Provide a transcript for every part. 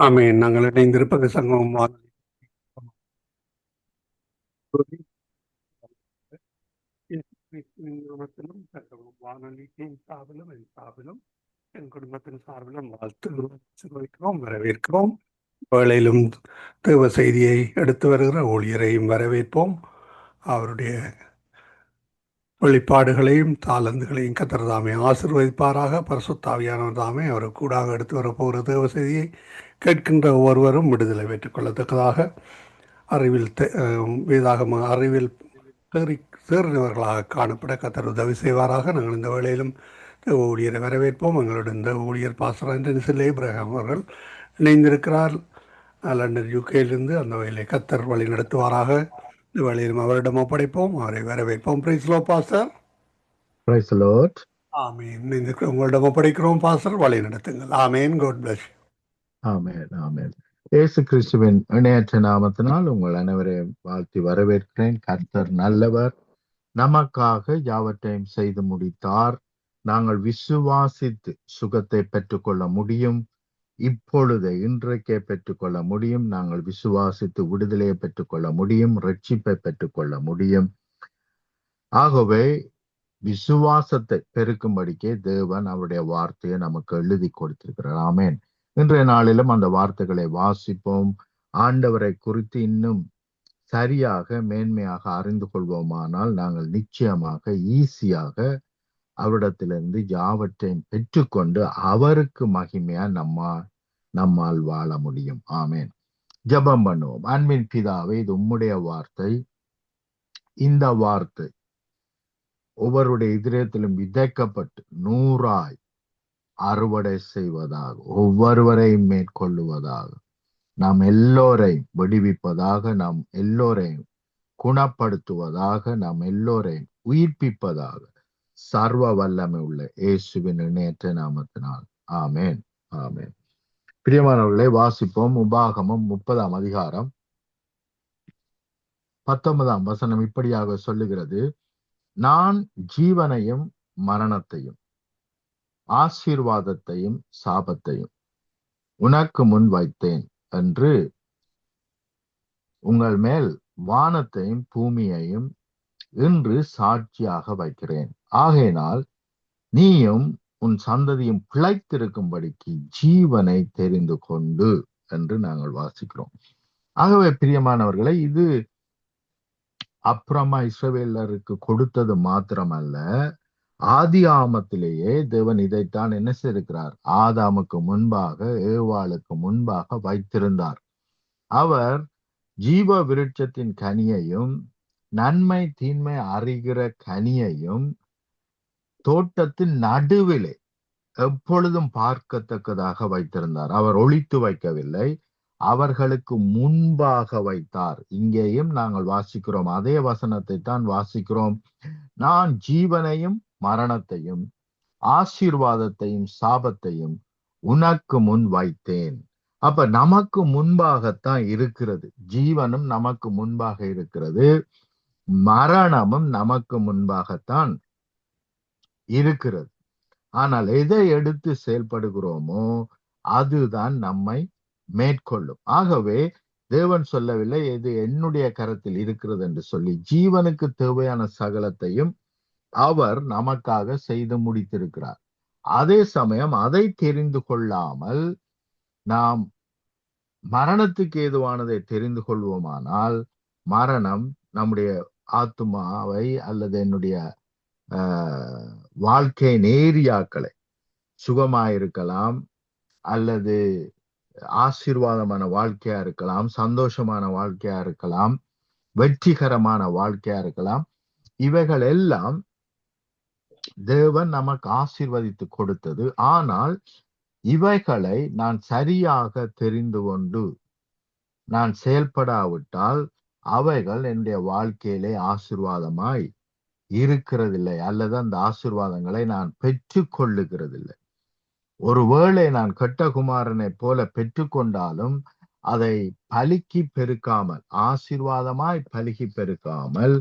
ஆமென். நாங்கள் இணைந்திருப்பது சங்கமம் வானொலி. இயேசு கிறிஸ்துவின் நாமத்திலும் சங்கமம் வானொலியின் சார்பிலும் என் சார்பிலும் என் குடும்பத்தின் சார்பிலும் வாழ்த்துகிறோம், வரவேற்கிறோம். வேளையிலும் தேவ செய்தியை எடுத்து வருகிற ஊழியரையும் வரவேற்போம். அவருடைய வெளிப்பாடுகளையும் தாளந்துகளையும் கர்த்தர் தாமே ஆசீர்வதிப்பாராக. பரிசுத்த ஆவியானவர் தாமே அவர் கூடாக எடுத்து வரப்போகிற தேவ செய்தியை கேட்கின்ற ஒவ்வொருவரும் விடுதலை பெற்றுக்கொள்ளத்தக்கதாக அறிவில் வேதாகம அறிவில் தேறினவர்களாக காணப்பட கர்த்தர் உதவி செய்வாராக. நாங்கள் இந்த வேளையிலும் தேவ ஊழியரை வரவேற்போம். எங்களுடன் இந்த ஊழியர் பாஸ்டர் ஆண்டனி ஏப்ரஹாம் அவர்கள் இணைந்திருக்கிறார். லண்டன் யூகேயிலிருந்து அந்த வகையிலே கர்த்தர் வழி நடத்துவாராக. இந்த வேளையிலும் அவரிடம் ஒப்படைப்போம், அவரை வரவேற்போம். Praise Lord pastor. Praise the Lord. ஆமேன். உங்களிடம் ஒப்படைக்கிறோம் பாஸ்டர், வழி நடத்துங்கள். ஆமேன். God bless you. ஆமென், ஆமென். இயேசு கிறிஸ்துவின் இணையற்ற நாமத்தினால் உங்கள் அனைவரையும் வாழ்த்தி வரவேற்கிறேன். கர்த்தர் நல்லவர், நமக்காக யாவற்றையும் செய்து முடித்தார். நாங்கள் விசுவாசித்து சுகத்தை பெற்றுக்கொள்ள முடியும். இப்பொழுது இன்றைக்கே பெற்றுக்கொள்ள முடியும். நாங்கள் விசுவாசித்து விடுதலையை பெற்றுக்கொள்ள முடியும், ரட்சிப்பை பெற்றுக்கொள்ள முடியும். ஆகவே விசுவாசத்தை பெருக்கும்படிக்கே தேவன் அவருடைய வார்த்தையை நமக்கு எழுதி கொடுத்திருக்கிறார். ஆமென். இன்றைய நாளிலும் அந்த வார்த்தைகளை வாசிப்போம். ஆண்டவரை குறித்து இன்னும் சரியாக மேன்மையாக அறிந்து கொள்வோமானால் நாங்கள் நிச்சயமாக ஈஸியாக அவரிடத்திலிருந்து யாவற்றையும் பெற்றுக்கொண்டு அவருக்கு மகிமையா நம்மால் வாழ முடியும். ஆமென். ஜெபம் பண்ணுவோம். அன்பின் பிதாவே, இது உம்முடைய வார்த்தை. இந்த வார்த்தை ஒவ்வொருடைய இதயத்திலும் விதைக்கப்பட்டு 100 அறுவடை செய்வதாக, ஒவ்வொருவரையும் மேற்கொள்ளுவதாக, நாம் எல்லோரையும் விடுவிப்பதாக, நாம் எல்லோரையும் குணப்படுத்துவதாக, நாம் எல்லோரையும் உயிர்ப்பிப்பதாக, சர்வ வல்லமை உள்ள இயேசுவின் இணையற்ற நாமத்தினால். ஆமென், ஆமென். பிரியமானவர்களை வாசிப்போம். உபாகமம் 30 அதிகாரம் 19 வசனம் இப்படியாக சொல்லுகிறது: நான் ஜீவனையும் மரணத்தையும் ஆசீர்வாதத்தையும் சாபத்தையும் உனக்கு முன் வைத்தேன் என்று உங்கள் மேல் வானத்தையும் பூமியையும் இன்று சாட்சியாக வைக்கிறேன். ஆகையினால் நீயும் உன் சந்ததியும் பிழைத்திருக்கும்படிக்கு ஜீவனை தெரிந்து கொண்டு என்று நாங்கள் வாசிக்கிறோம். ஆகவே பிரியமானவர்களை, இது அப்புறமா இஸ்ரவேலருக்கு கொடுத்தது மாத்திரமல்ல, ஆதி ஆமத்திலேயே தேவன் இதைத்தான் என்ன செய்திருக்கிறார்? ஆதாமுக்கு முன்பாக, ஏவாளுக்கு முன்பாக வைத்திருந்தார். அவர் ஜீவ விருட்சத்தின் கனியையும் நன்மை தீன்மை அறிகிற கனியையும் தோட்டத்தின் நடுவிலே எப்பொழுதும் பார்க்கத்தக்கதாக வைத்திருந்தார். அவர் ஒளித்து வைக்கவில்லை, அவர்களுக்கு முன்பாக வைத்தார். இங்கேயும் நாங்கள் வாசிக்கிறோம், அதே வசனத்தை தான் வாசிக்கிறோம். நான் ஜீவனையும் மரணத்தையும் ஆசீர்வாதத்தையும் சாபத்தையும் உனக்கு முன் வைத்தேன். அப்ப நமக்கு முன்பாகத்தான் இருக்கிறது. ஜீவனும் நமக்கு முன்பாக இருக்கிறது, மரணமும் நமக்கு முன்பாகத்தான் இருக்கிறது. ஆனால் எதை எடுத்து செயல்படுகிறோமோ அதுதான் நம்மை மேற்கொள்ளும். ஆகவே தேவன் சொல்லவில்லை இது என்னுடைய கரத்தில் இருக்கிறது என்று சொல்லி. ஜீவனுக்கு தேவையான சகலத்தையும் அவர் நமக்காக செய்து முடித்திருக்கிறார். அதே சமயம் அதை தெரிந்து கொள்ளாமல் நாம் மரணத்துக்கு ஏதுவானதை தெரிந்து கொள்வோமானால், மரணம் நம்முடைய ஆத்துமாவை அல்லது என்னுடைய வாழ்க்கையின் ஏரியாக்களை, சுகமாயிருக்கலாம் அல்லது ஆசீர்வாதமான வாழ்க்கையா இருக்கலாம், சந்தோஷமான வாழ்க்கையா இருக்கலாம், வெற்றிகரமான வாழ்க்கையா இருக்கலாம், இவைகள் எல்லாம் தேவன் நமக்கு ஆசீர்வதித்து கொடுத்தது. ஆனால் இவைகளை நான் சரியாக தெரிந்து கொண்டு நான் செயல்படாவிட்டால் அவைகள் என்னுடைய வாழ்க்கையிலே ஆசீர்வாதமாய் இருக்கிறதில்லை, அல்லது அந்த ஆசீர்வாதங்களை நான் பெற்றுக் கொள்ளுகிறதில்லை. ஒருவேளை நான் கெட்ட குமாரனை போல பெற்றுக்கொண்டாலும் அதை பலுக்கி பெருக்காமல், ஆசீர்வாதமாய் பலுகி பெருக்காமல்,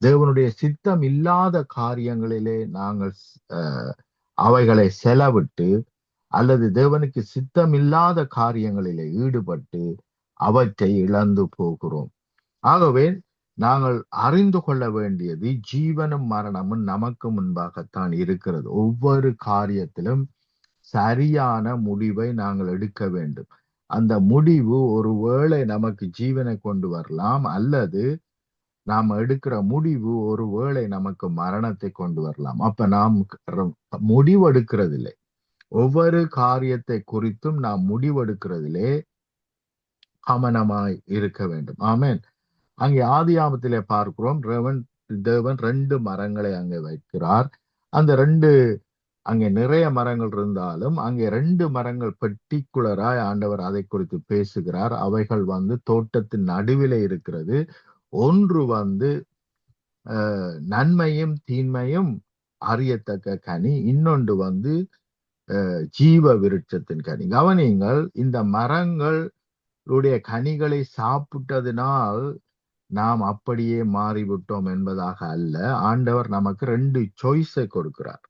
தேவனுடைய சித்தம் இல்லாத காரியங்களிலே நாங்கள் அவைகளை செலவிட்டு அல்லது தேவனுக்கு சித்தமில்லாத காரியங்களிலே ஈடுபட்டு அவற்றை இழந்து போகிறோம். ஆகவே நாங்கள் அறிந்து கொள்ள வேண்டியது ஜீவனும் மரணமும் நமக்கு முன்பாகத்தான் இருக்கிறது. ஒவ்வொரு காரியத்திலும் சரியான முடிவை நாங்கள் எடுக்க வேண்டும். அந்த முடிவு ஒருவேளை நமக்கு ஜீவனை கொண்டு வரலாம், அல்லது நாம் எடுக்கிற முடிவு ஒருவேளை நமக்கு மரணத்தை கொண்டு வரலாம். அப்ப நாம் முடிவெடுக்கிறதில்லை. ஒவ்வொரு காரியத்தை குறித்தும் நாம் முடிவெடுக்கிறதிலே கவனமாய் இருக்க வேண்டும். ஆமென். அங்கே ஆதியாமத்திலே பார்க்கிறோம், தேவன் 2 மரங்களை அங்கே வைக்கிறார். அந்த 2 அங்கே நிறைய மரங்கள் இருந்தாலும் அங்கே 2 மரங்கள் பர்டிகுலராய் ஆண்டவர் அதை குறித்து பேசுகிறார். அவைகள் தோட்டத்தின் நடுவிலே இருக்கிறது. ஒன்று நன்மையும் தீன்மையும் அறியத்தக்க கனி, இன்னொன்று ஜீவ விருட்சத்தின் கனி. கவனியுங்கள், இந்த மரங்களுடைய கனிகளை சாப்பிட்டதினால் நாம் அப்படியே மாறிவிட்டோம் என்பதாக அல்ல. ஆண்டவர் நமக்கு 2 சாய்ஸை கொடுக்கிறார்.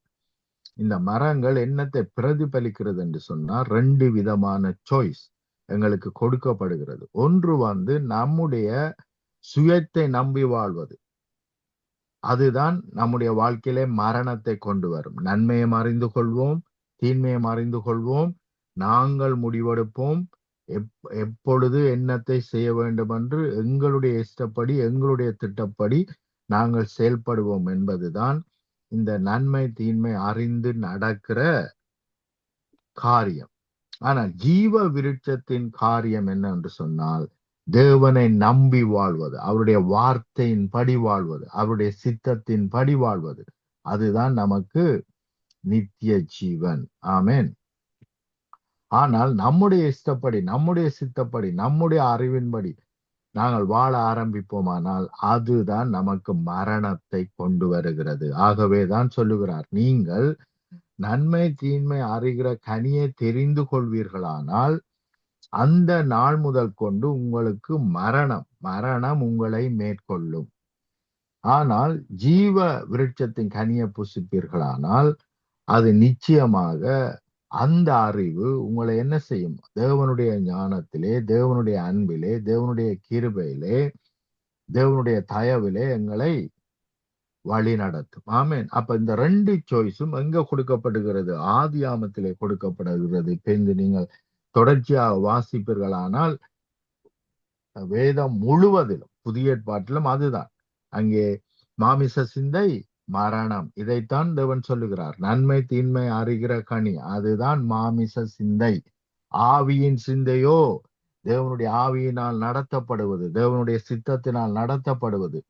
இந்த மரங்கள் என்னத்தை பிரதிபலிக்கிறது என்று சொன்னால் 2 விதமான சாய்ஸ் எங்களுக்கு கொடுக்கப்படுகிறது. ஒன்று நம்முடைய சுயத்தை நம்பி வாழ்வது. அதுதான் நம்முடைய வாழ்க்கையிலே மரணத்தை கொண்டு வரும். நன்மையை அறிந்து கொள்வோம், தீன்மையை அறிந்து கொள்வோம், நாங்கள் முடிவெடுப்போம், எப்பொழுது என்னத்தை செய்ய வேண்டும் என்று எங்களுடைய இஷ்டப்படி, எங்களுடைய திட்டப்படி நாங்கள் செயல்படுவோம் என்பதுதான் இந்த நன்மை தீன்மை அறிந்து நடக்கிற காரியம். ஆனால் ஜீவ விருட்சத்தின் காரியம் என்ன என்று சொன்னால், தேவனை நம்பி வாழ்வது, அவருடைய வார்த்தையின் படி வாழ்வது, அவருடைய சித்தத்தின் படி வாழ்வது. அதுதான் நமக்கு நித்திய ஜீவன். ஆமென். ஆனால் நம்முடைய இஷ்டப்படி, நம்முடைய சித்தப்படி, நம்முடைய அறிவின்படி நாங்கள் வாழ ஆரம்பிப்போமானால் அதுதான் நமக்கு மரணத்தை கொண்டு வருகிறது. ஆகவேதான் சொல்லுகிறார், நீங்கள் நன்மை தீன்மை அறிகிற கனியை தெரிந்து கொள்வீர்களானால் அந்த நாள் முதல் கொண்டு உங்களுக்கு மரணம் உங்களை மேற்கொள்ளும். ஆனால் ஜீவ விருட்சத்தின் கனியை புசிப்பீர்களானால் அது நிச்சயமாக அந்த அறிவு உங்களை என்ன செய்யும்? தேவனுடைய ஞானத்திலே, தேவனுடைய அன்பிலே, தேவனுடைய கிருபையிலே, தேவனுடைய தயவிலே எங்களை வழி நடத்தும். ஆமென். அப்ப இந்த 2 சாய்ஸும் எங்க கொடுக்கப்படுகிறது? ஆதியாமத்திலே கொடுக்கப்படுகிறது. இப்ப நீங்கள் தொடர்ச்சியாக வாசிப்பீர்களானால் வேதம் முழுவதிலும், புதிய ஏற்பாட்டிலும் அதுதான். அங்கே மாமிச சிந்தை மரணம், இதைத்தான் தேவன் சொல்லுகிறார். நன்மை தீன்மை அறிகிற கனி, அதுதான் மாமிச சிந்தை. ஆவியின் சிந்தையோ தேவனுடைய ஆவியினால் நடத்தப்படுவது, தேவனுடைய சித்தத்தினால் நடத்தப்படுவது.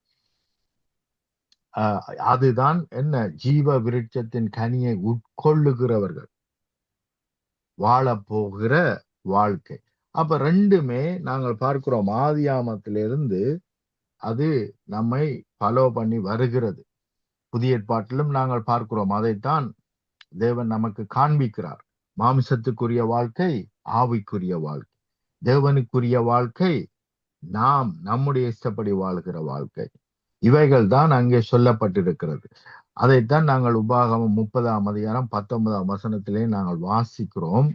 அதுதான் என்ன? ஜீவ விருட்சத்தின் கனியை உட்கொள்ளுகிறவர்கள் வாழ போகிற வாழ்க்கை. அப்ப 2மே நாங்கள் பார்க்கிறோம், ஆதியாமத்திலிருந்து அது நம்மை ஃபாலோ பண்ணி வருகிறது. புதிய ஏற்பாட்டிலும் நாங்கள் பார்க்கிறோம், அதைத்தான் தேவன் நமக்கு காண்பிக்கிறார். மாமிசத்துக்குரிய வாழ்க்கை, ஆவிக்குரிய வாழ்க்கை. தேவனுக்குரிய வாழ்க்கை, நாம் நம்முடைய இஷ்டப்படி வாழ்கிற வாழ்க்கை. இவைகள் தான் அங்கே சொல்லப்பட்டிருக்கிறது. அதைத்தான் நாங்கள் உபாகமம் 30ஆம் அதிகாரம் 19ஆம் வசனத்திலே நாங்கள் வாசிக்கிறோம்.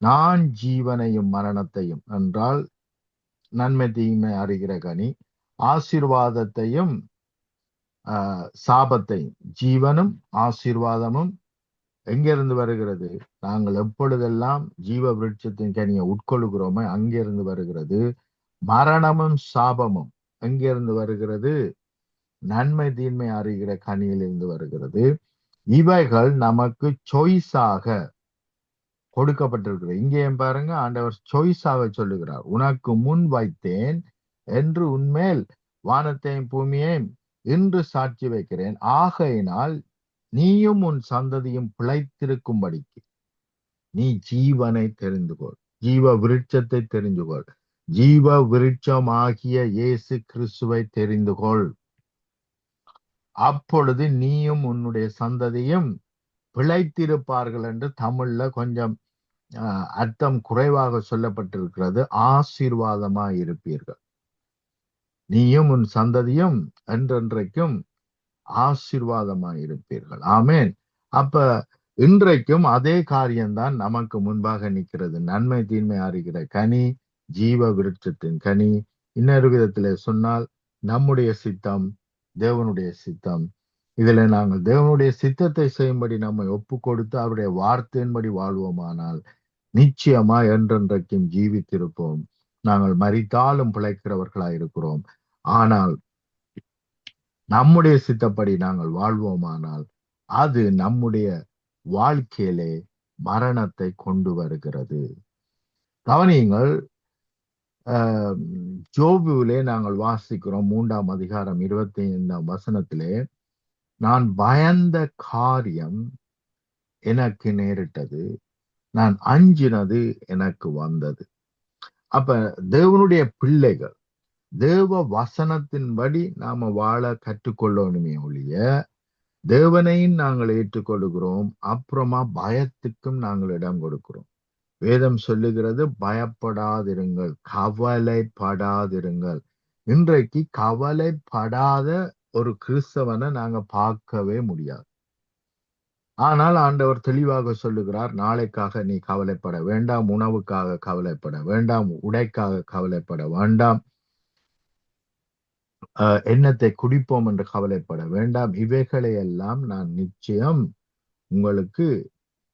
நான் ஜீவனையும் மரணத்தையும் என்றால் நன்மை தீமை அறிகிற கனி, ஆசீர்வாதத்தையும் சாபத்தையும். ஜீவனும் ஆசீர்வாதமும் எங்கிருந்து வருகிறது? நாங்கள் எப்பொழுதெல்லாம் ஜீவ விருட்சத்தின் கனியை உட்கொள்கிறோமோ அங்கிருந்து வருகிறது. மரணமும் சாபமும் எங்கிருந்து வருகிறது? நன்மை தீன்மை அறிகிற கனியிலிருந்து வருகிறது. இவைகள் நமக்கு சாய்ஸாக கொடுக்கப்பட்டிருக்கிறது. இங்கேயும் பாருங்க, ஆண்டவர் சாய்ஸாக சொல்லுகிறார், உனக்கு முன் வைத்தேன் என்று உன்மேல் வானத்தையும் பூமியையும் இன்று சாட்சி வைக்கிறேன். ஆகையினால் நீயும் உன் சந்ததியும் பிழைத்திருக்கும்படிக்கு நீ ஜீவனை தெரிந்து கொள், ஜீவ விருட்சத்தை தெரிந்து கொள், ஜீவ விருட்சமாகிய இயேசு கிறிஸ்துவை தெரிந்து கொள். அப்பொழுது நீயும் உன்னுடைய சந்ததியும் பிழைத்திருப்பார்கள் என்று தமிழ்ல கொஞ்சம் அர்த்தம் குறைவாக சொல்லப்பட்டிருக்கிறது. ஆசீர்வாதமாய் இருப்பீர்கள். நீயும் உன் சந்ததியும் என்றென்றைக்கும் ஆசீர்வாதமாய் இருப்பீர்கள். ஆமேன். அப்ப இன்றைக்கும் அதே காரியம்தான் நமக்கு முன்பாக நிற்கிறது. நன்மை தீன்மை அறிகிற கனி, ஜீவ விருட்சத்தின் கனி. இன்னொரு விதத்திலே சொன்னால் நம்முடைய சித்தம், தேவனுடைய சித்தம். இதுல நாங்கள் தேவனுடைய சித்தத்தை செய்யும்படி நம்மை ஒப்பு கொடுத்து அவருடைய வார்த்தையின்படி வாழ்வோமானால் நிச்சயமா என்றென்றைக்கும் ஜீவித்திருப்போம். நாங்கள் மரித்தாலும் பிழைக்கிறவர்களாய் இருக்கிறோம். ஆனால் நம்முடைய சித்தப்படி நாங்கள் வாழ்வோமானால் அது நம்முடைய வாழ்க்கையிலே மரணத்தை கொண்டு வருகிறது. கவனியுங்கள், ஜோபுவிலே நாங்கள் வாசிக்கிறோம் 3ஆம் அதிகாரம் 25ஆம் வசனத்திலே, நான் பயந்த காரியம் எனக்கு நேரிட்டது, நான் அஞ்சினது எனக்கு வந்தது. அப்ப தேவனுடைய பிள்ளைகள் தேவ வசனத்தின்படி நாம வாழ கற்றுக்கொள்ளணுமே ஒழிய தேவனையும் நாங்கள் ஏற்றுக்கொள்கிறோம், அப்புறமா பயத்துக்கும் நாங்கள் இடம் கொடுக்கிறோம். வேதம் சொல்லுகிறது பயப்படாதிருங்கள், கவலைப்படாதிருங்கள். இன்றைக்கு கவலைப்படாத ஒரு கிறிஸ்தவனை நாங்க பார்க்கவே முடியாது. ஆனால் ஆண்டவர் தெளிவாக சொல்லுகிறார், நாளைக்காக நீ கவலைப்பட வேண்டாம், உணவுக்காக கவலைப்பட வேண்டாம், உடைக்காக கவலைப்பட வேண்டாம், எண்ணத்தை குடிப்போம் என்று கவலைப்பட வேண்டாம். இவைகளை எல்லாம் நான் நிச்சயம் உங்களுக்கு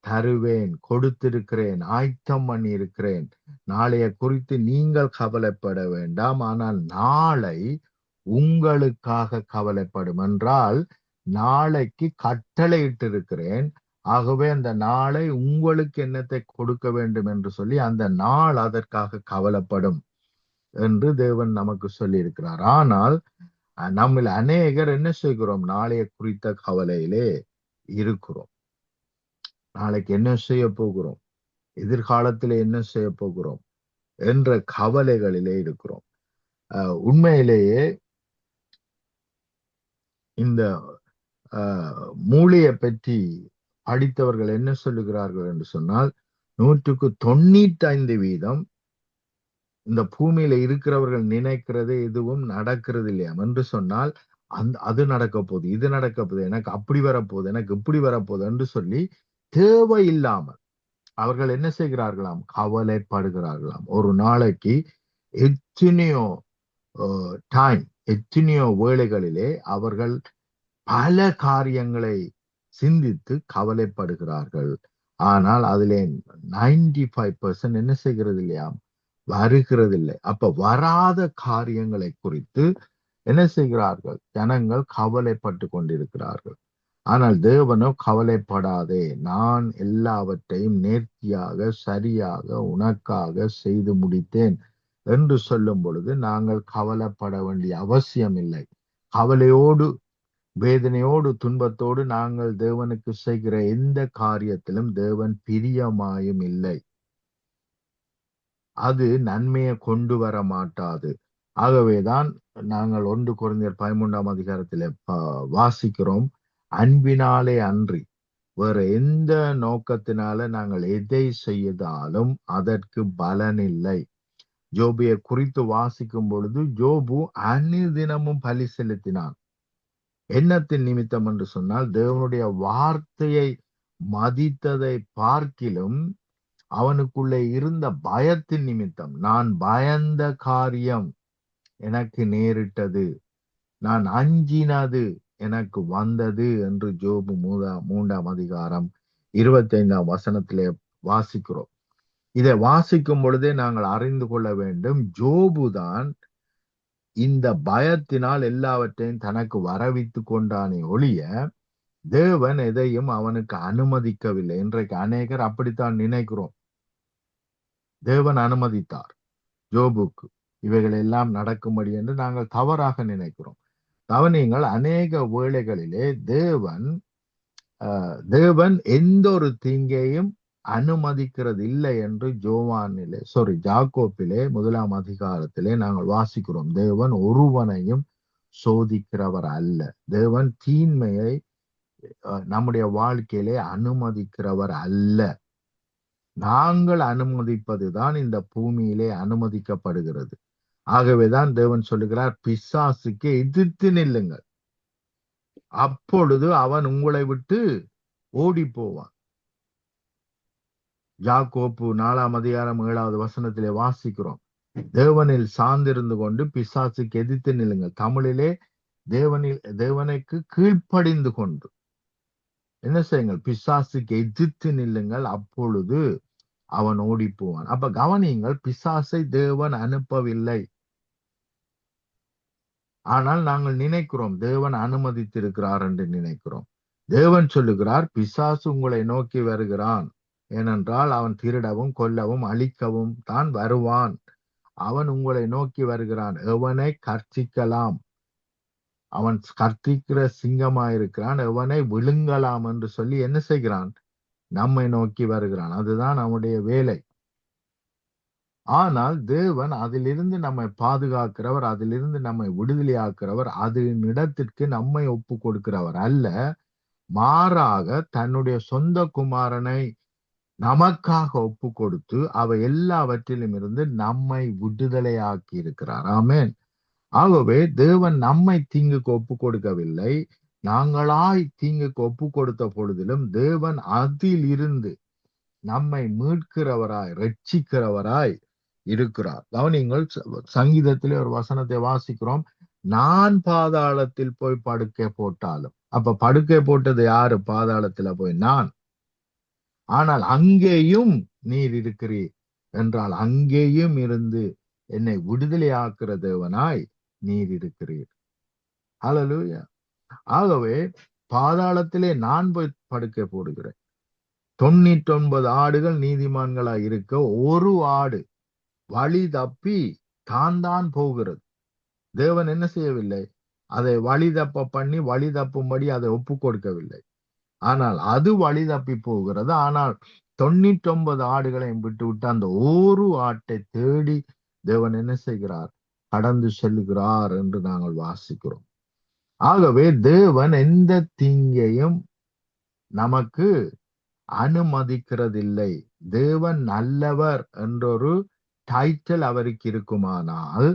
தருவேன், கொடுத்திருக்கிறேன், ஆயத்தம் பண்ணி இருக்கிறேன். நாளைய குறித்து நீங்கள் கவலைப்பட வேண்டாம். ஆனால் நாளை உங்களுக்காக கவலைப்படும் என்றால் நாளைக்கு கட்டளையிட்டு இருக்கிறேன். ஆகவே அந்த நாளை உங்களுக்கு என்னத்தை கொடுக்க வேண்டும் என்று சொல்லி அந்த நாள் அதற்காக கவலைப்படும் என்று தேவன் நமக்கு சொல்லி இருக்கிறார். ஆனால் நம்மில் அநேகர் என்ன செய்கிறோம்? நாளைய குறித்த கவலையிலே இருக்கிறோம். நாளைக்கு என்ன செய்ய போகிறோம், எதிர்காலத்திலே என்ன செய்ய போகிறோம் என்ற கவலைகளிலே இருக்கிறோம். உண்மையிலேயே இந்த மூளையை பற்றி படித்தவர்கள் என்ன சொல்லுகிறார்கள் என்று சொன்னால், 195% இந்த பூமியில இருக்கிறவர்கள் நினைக்கிறது எதுவும் நடக்கிறது இல்லையாம். என்று சொன்னால் அது நடக்க போகுது, இது நடக்க போகுது, எனக்கு அப்படி வரப்போகுது, எனக்கு இப்படி வரப்போகுது என்று சொல்லி தேவையில்லாமல் அவர்கள் என்ன செய்கிறார்களாம்? கவலைப்படுகிறார்களாம். ஒரு நாளைக்கு எத்தனையோ டைம், எத்தனையோ வேளைகளிலே அவர்கள் பல காரியங்களை சிந்தித்து கவலைப்படுகிறார்கள். ஆனால் அதிலே 95% என்ன செய்கிறது இல்லையாம்? வருகிறது இல்லை. அப்ப வராத காரியங்களை குறித்து என்ன செய்கிறார்கள்? ஜனங்கள் கவலைப்பட்டு கொண்டிருக்கிறார்கள். ஆனால் தேவனோ கவலைப்படாதே, நான் எல்லாவற்றையும் நேர்த்தியாக சரியாக உனக்காக செய்து முடித்தேன் என்று சொல்லும் பொழுது நாங்கள் கவலைப்பட வேண்டிய அவசியம் இல்லை. கவலையோடு, வேதனையோடு, துன்பத்தோடு நாங்கள் தேவனுக்கு செய்கிற எந்த காரியத்திலும் தேவன் பிரியமாயும் இல்லை. அது நன்மையை கொண்டு வர மாட்டாது. ஆகவேதான் நாங்கள் 1 கொரிந்தியர் 13ஆம் அதிகாரத்திலே வாசிக்கிறோம், அன்பினாலே அன்றி வேற எந்த நோக்கத்தினால நாங்கள் எதை செய்தாலும் அதற்கு பலன் இல்லை. ஜோபியை குறித்து வாசிக்கும் பொழுது ஜோபு அனுதினமும் பலி செலுத்தினான். எண்ணத்தின் நிமித்தம் என்று சொன்னால் தேவனுடைய வார்த்தையை மதித்ததை பார்க்கிலும் அவனுக்குள்ளே இருந்த பயத்தின் நிமித்தம், நான் பயந்த காரியம் எனக்கு நேரிட்டது, நான் அஞ்சினது எனக்கு வந்தது என்று ஜோபு 3ஆம் அதிகாரம் 25ஆம் வசனத்திலே வாசிக்கிறோம். இதை வாசிக்கும் பொழுதே நாங்கள் அறிந்து கொள்ள வேண்டும், ஜோபுதான் இந்த பயத்தினால் எல்லாவற்றையும் தனக்கு வரவித்து கொண்டானே ஒழிய தேவன் எதையும் அவனுக்கு அனுமதிக்கவில்லை. இன்றைக்கு அநேகர் அப்படித்தான் நினைக்கிறோம். தேவன் அனுமதித்தார் ஜோபுக்கு இவைகள் எல்லாம் நடக்கும்படி என்று நாங்கள் தவறாக நினைக்கிறோம். கவனியுங்கள், அநேக வேளைகளிலே தேவன் எந்த ஒரு தீங்கையும் அனுமதிக்கிறது இல்லை என்று யாக்கோப்பிலே 1ஆம் அதிகாரத்திலே நாங்கள் வாசிக்கிறோம். தேவன் ஒருவனையும் சோதிக்கிறவர் அல்ல. தேவன் தீன்மையை நம்முடைய வாழ்க்கையிலே அனுமதிக்கிறவர் அல்ல. நாங்கள் அனுமதிப்பதுதான் இந்த பூமியிலே அனுமதிக்கப்படுகிறது. ஆகவேதான் தேவன் சொல்லுகிறார், பிசாசுக்கு எதிர்த்து நில்லுங்கள், அப்பொழுது அவன் உங்களை விட்டு ஓடி போவான். யாக்கோப்பு 4:7 வாசிக்கிறோம். தேவனில் சார்ந்திருந்து கொண்டு பிசாசுக்கு எதிர்த்து நில்லுங்கள். தமிழிலே தேவனுக்கு கீழ்ப்படிந்து கொண்டு என்ன செய்யுங்கள்? பிசாசுக்கு எதிர்த்து நில்லுங்கள், அப்பொழுது அவன் ஓடி போவான். அப்ப கவனியுங்கள், பிசாசை தேவன் அனுப்பவில்லை. ஆனால் நாங்கள் நினைக்கிறோம் தேவன் அனுமதித்திருக்கிறார் என்று நினைக்கிறோம். தேவன் சொல்லுகிறார், பிசாசு உங்களை நோக்கி வருகிறான், ஏனென்றால் அவன் திருடவும் கொல்லவும் அழிக்கவும் தான் வருவான். அவன் உங்களை நோக்கி வருகிறான், எவனை கர்ச்சிக்கலாம், அவன் கர்த்திக்கிற சிங்கமாயிருக்கிறான், எவனை விழுங்கலாம் என்று சொல்லி என்ன செய்கிறான்? நம்மை நோக்கி வருகிறான். அதுதான் நம்முடைய வேலை. ஆனால் தேவன் அதிலிருந்து நம்மை பாதுகாக்கிறவர், அதிலிருந்து நம்மை விடுதலையாக்குறவர், அதன் இடத்திற்கு நம்மை ஒப்பு கொடுக்கிறவர் அல்ல. மாறாக தன்னுடைய சொந்த குமாரனை நமக்காக ஒப்பு கொடுத்து அவை எல்லாவற்றிலும் இருந்து நம்மை விடுதலையாக்கி இருக்கிறார். ஆமென். ஆகவே தேவன் நம்மை தீங்குக்கு ஒப்பு கொடுக்கவில்லை. நாங்களாய் தீங்குக்கு ஒப்பு கொடுத்த பொழுதிலும் தேவன் அதில் இருந்து நம்மை மீட்கிறவராய் ரட்சிக்கிறவராய் இருக்கிறார். கவனிங்கள், சங்கீதத்திலே ஒரு வசனத்தை வாசிக்கிறோம், நான் பாதாளத்தில் போய் படுக்கை போட்டாலும். அப்ப படுக்கை போட்டது யாரு? பாதாளத்துல போய் நான். ஆனால் அங்கேயும் நீர் இருக்கிறீர் என்றால் அங்கேயும் இருந்து என்னை விடுதலையாக்குற தேவனாய் நீர் இருக்கிறீர். ஹல்லேலூயா. ஆகவே பாதாளத்திலே நான் போய் படுக்கை போடுகிறேன். 99 ஆடுகள் நீதிமான்களாய் இருக்க ஒரு ஆடு வழி தப்பி தான் போகிறது. தேவன் என்ன செய்யவில்லை? அதை வழி தப்ப பண்ணி வழி தப்பும்படி அதை ஒப்பு கொடுக்கவில்லை. ஆனால் அது வழி தப்பி போகிறது. ஆனால் 99 ஆடுகளையும் விட்டு அந்த ஒரு ஆட்டை தேடி தேவன் என்ன செய்கிறார்? கடந்து செல்லுகிறார் என்று நாங்கள் வாசிக்கிறோம். ஆகவே தேவன் எந்த தீங்கையும் நமக்கு அனுமதிக்கிறதில்லை. தேவன் நல்லவர் என்றொரு டைட்டில் அவருக்கு இருக்குமானால்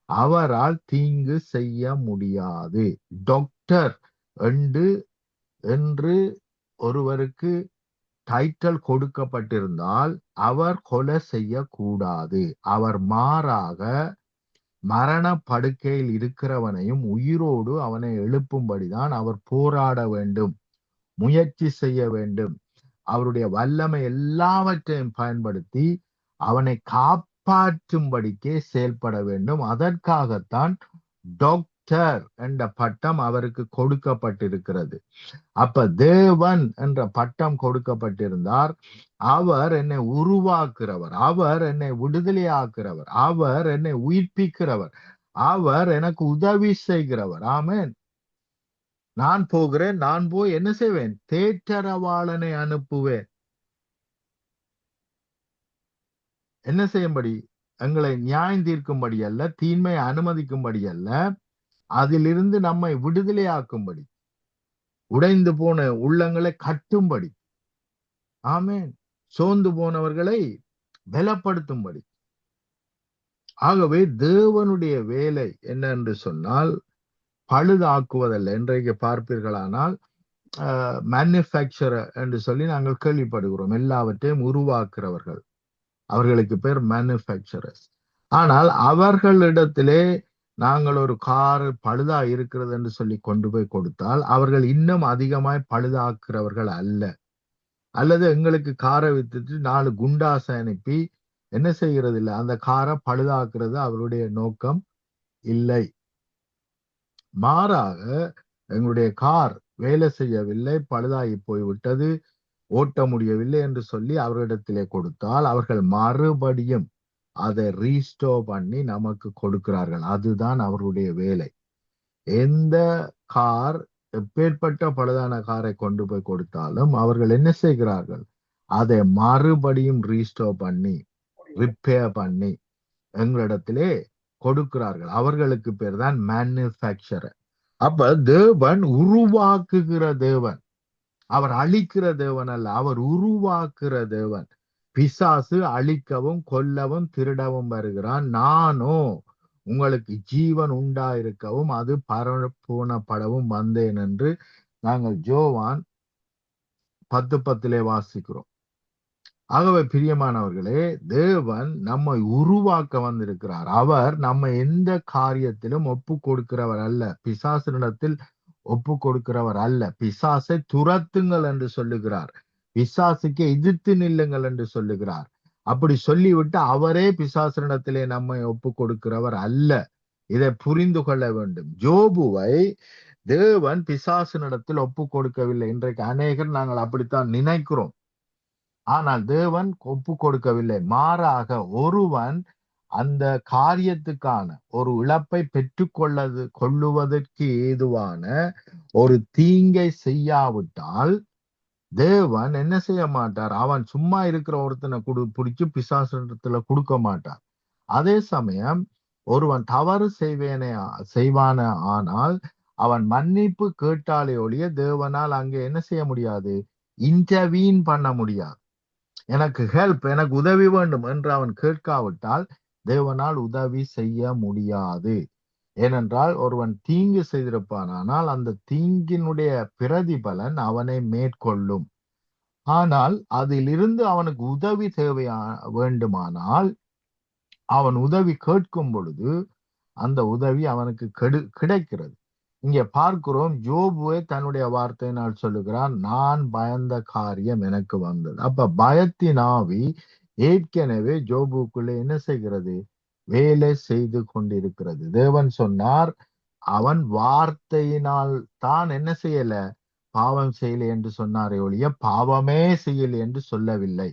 அவரால் தீங்கு செய்ய முடியாது. டாக்டர் என்று ஒருவருக்கு டைட்டில் கொடுக்கப்பட்டிருந்தால் அவர் கொலை செய்யக்கூடாது. அவர் மாறாக மரண படுக்கையில் இருக்கிறவனையும் உயிரோடு அவனை எழுப்பும்படிதான் அவர் போராட வேண்டும், முயற்சி செய்ய வேண்டும். அவருடைய வல்லமை எல்லாவற்றையும் பயன்படுத்தி அவனை காப்பாற்றும்படிக்கே செயல்பட வேண்டும். அதற்காகத்தான் டாக்டர் என்ற பட்டம் அவருக்கு கொடுக்கப்பட்டிருக்கிறது. அப்ப தேவன் என்ற பட்டம் கொடுக்கப்பட்டிருந்தார். அவர் என்னை உருவாக்குறவர், அவர் என்னை விடுதலையாக்குறவர், அவர் என்னை உயிர்ப்பிக்கிறவர், அவர் எனக்கு உதவி செய்கிறவர். ஆமென். நான் போகிறேன், நான் போய் என்ன செய்வேன்? தேற்றரவாளனை அனுப்புவேன். என்ன செய்யும்படி? எங்களை நியாயம் தீர்க்கும்படி அல்ல, தீன்மை அனுமதிக்கும்படி அல்ல, அதிலிருந்து நம்மை விடுதலையாக்கும்படி, உடைந்து போன உள்ளங்களை கட்டும்படி, ஆமென், சோர்ந்து போனவர்களை பலப்படுத்தும்படி. ஆகவே தேவனுடைய வேலை என்ன என்று சொன்னால் பழுதாக்குவதல்ல. இன்றைக்கு பார்ப்பீர்களானால் மேனுஃபேக்சரர் என்று சொல்லி நாங்கள் கேள்விப்படுகிறோம். எல்லாவற்றையும் உருவாக்குறவர்கள், அவர்களுக்கு பேர் மேனுஃபேக்சரர்ஸ். ஆனால் அவர்களிடத்திலே நாங்கள் ஒரு கார் பழுதா இருக்கிறது என்று சொல்லி கொண்டு போய் கொடுத்தால் அவர்கள் இன்னும் அதிகமாய் பழுதாக்குறவர்கள் அல்ல. அல்லது எங்களுக்கு காரை வித்துட்டு 4 குண்டாசை அனுப்பி என்ன செய்கிறது இல்லை, அந்த காரை பழுதாக்குறது அவருடைய நோக்கம் இல்லை. மாறாக எங்களுடைய கார் வேலை செய்யவில்லை, பழுதாகி போய்விட்டது, ஓட்ட முடியவில்லை என்று சொல்லி அவர்களிடத்திலே கொடுத்தால் அவர்கள் மறுபடியும் அதை ரீஸ்டோர் பண்ணி நமக்கு கொடுக்கிறார்கள். அதுதான் அவருடைய வேலை. எந்த கார் எப்பேற்பட்ட பழுதான காரை கொண்டு போய் கொடுத்தாலும் அவர்கள் என்ன செய்கிறார்கள்? அதை மறுபடியும் ரீஸ்டோர் பண்ணி ரிப்பேர் பண்ணி எங்களிடத்திலே கொடுக்கிறார்கள். அவர்களுக்கு பேர் தான் மேனுஃபேக்சரர். அப்ப தேவன் உருவாக்குகிற தேவன், அவர் அழிக்கிற தேவன் அல்ல, அவர் உருவாக்குற தேவன். பிசாசு அழிக்கவும் கொல்லவும் திருடவும் வருகிறான். நானோ உங்களுக்கு ஜீவன் உண்டாயிருக்கவும் அது பரப்பூணப்படவும் வந்தேன் என்று நாங்கள் யோவான் 10:10 வாசிக்கிறோம். ஆகவே பிரியமானவர்களே, தேவன் நம்மை உருவாக்க வந்திருக்கிறார். அவர் நம்ம எந்த காரியத்திலும் ஒப்பு கொடுக்கிறவர் அல்ல. பிசாசினிடத்தில் ஒப்பு கொடுக்கிறவர் அல்ல. பிசாசை துரத்துங்கள் என்று சொல்லுகிறார். பிசாசுக்கு எதிர்த்து நில்லுங்கள் என்று சொல்லுகிறார். அப்படி சொல்லிவிட்டு அவரே பிசாசினிடத்திலே நம்மை ஒப்பு கொடுக்கிறவர் அல்ல. இதை புரிந்து கொள்ள வேண்டும். ஜோபுவை தேவன் பிசாசினிடத்தில் ஒப்பு கொடுக்கவில்லை. இன்றைக்கு அநேகர் நாங்கள் அப்படித்தான் நினைக்கிறோம். ஆனால் தேவன் ஒப்பு கொடுக்கவில்லை. மாறாக ஒருவன் அந்த காரியத்துக்கான ஒரு இழப்பை கொள்ளுவதற்கு ஏதுவான ஒரு தீங்கை செய்யாவிட்டால் தேவன் என்ன செய்ய மாட்டார்? அவன் சும்மா இருக்கிற ஒருத்தனை பிடிச்சு பிசாசத்துல கொடுக்க மாட்டார். அதே சமயம் ஒருவன் தவறு செய்வான ஆனால் அவன் மன்னிப்பு கேட்டாலே ஒழிய தேவனால் அங்கே என்ன செய்ய முடியாது? இன்டர்வீன் பண்ண முடியாது. எனக்கு எனக்கு உதவி வேண்டும் என்று அவன் கேட்காவிட்டால் தேவனால் உதவி செய்ய முடியாது. ஏனென்றால் ஒருவன் தீங்கு செய்திருப்பானால் அந்த தீங்கினுடைய பிரதிபலன் அவனை மேற்கொள்ளும். ஆனால் அதிலிருந்து அவனுக்கு உதவி வேண்டுமானால் அவன் உதவி கேட்கும் பொழுது அந்த உதவி அவனுக்கு கிடைக்கிறது. இங்கே பார்க்கிறோம், ஜோபுவை தன்னுடைய வார்த்தையினால் சொல்லுகிறான், நான் பயந்த காரியம் எனக்கு வந்தது. அப்ப பயத்தின் ஆவி ஏற்கனவே ஜோபுக்குள்ளே என்ன செய்கிறது? வேலை செய்து கொண்டிருக்கிறது. தேவன் சொன்னார், அவன் வார்த்தையினால் தான் என்ன செய்யல? பாவம் செய்யலை என்று சொன்னாரே ஒழிய பாவமே செய்யலை என்று சொல்லவில்லை.